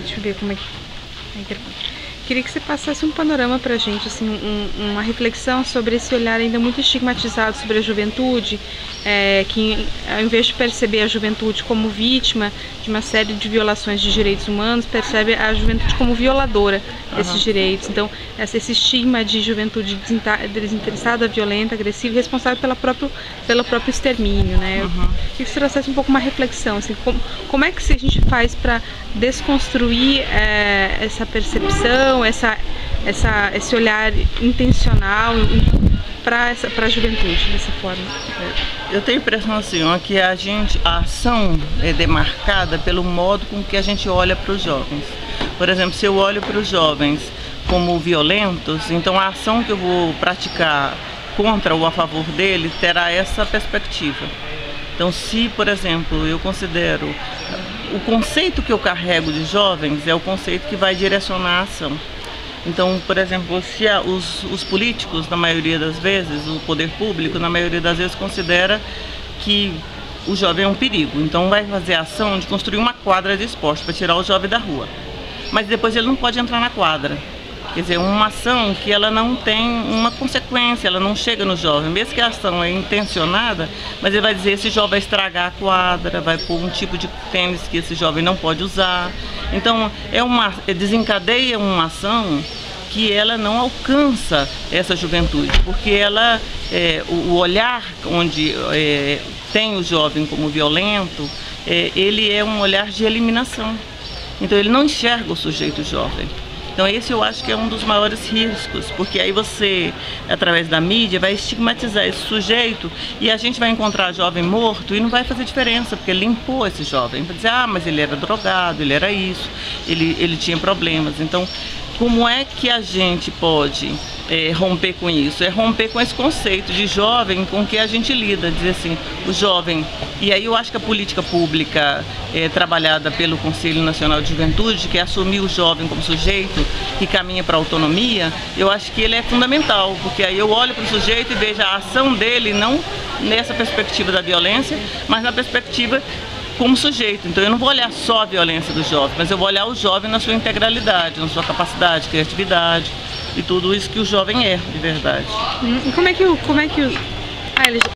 Deixa eu ver como é que... Queria que você passasse um panorama pra gente, assim, uma reflexão sobre esse olhar ainda muito estigmatizado sobre a juventude, que ao invés de perceber a juventude como vítima de uma série de violações de direitos humanos, percebe a juventude como violadora desses direitos. Então, esse estigma de juventude desinteressada, violenta, agressiva, responsável pelo próprio extermínio, né? Eu queria que você trouxesse um pouco uma reflexão, assim, como é que a gente faz para desconstruir essa percepção, esse olhar intencional para a juventude dessa forma? Eu tenho a impressão assim, ó, que a ação é demarcada pelo modo com que a gente olha para os jovens. Por exemplo, se eu olho para os jovens como violentos, então a ação que eu vou praticar contra ou a favor deles terá essa perspectiva. Então, se, por exemplo, eu considero o conceito que eu carrego de jovens é o conceito que vai direcionar a ação. Então, por exemplo, se os políticos, na maioria das vezes, o poder público, na maioria das vezes, considera que o jovem é um perigo, então vai fazer a ação de construir uma quadra de esporte para tirar o jovem da rua. Mas depois ele não pode entrar na quadra. Quer dizer, uma ação que ela não tem uma consequência, ela não chega no jovem. Mesmo que a ação é intencionada, mas ele vai dizer, esse jovem vai estragar a quadra, vai pôr um tipo de tênis que esse jovem não pode usar. Então, desencadeia uma ação que ela não alcança essa juventude, porque ela, o olhar onde tem o jovem como violento, ele é um olhar de eliminação. Então, ele não enxerga o sujeito jovem. Então esse eu acho que é um dos maiores riscos, porque aí você, através da mídia, vai estigmatizar esse sujeito e a gente vai encontrar jovem morto e não vai fazer diferença, porque limpou esse jovem. Vai dizer, ah, mas ele era drogado, ele era isso, ele tinha problemas. Então, como é que a gente pode romper com isso? É romper com esse conceito de jovem com que a gente lida, dizer assim, o jovem. E aí eu acho que a política pública trabalhada pelo Conselho Nacional de Juventude, que é assumir o jovem como sujeito que caminha para a autonomia, eu acho que ele é fundamental, porque aí eu olho para o sujeito e vejo a ação dele, não nessa perspectiva da violência, mas na perspectiva como sujeito. Então eu não vou olhar só a violência do jovem, mas eu vou olhar o jovem na sua integralidade, na sua capacidade, criatividade e tudo isso que o jovem é, de verdade. E como é que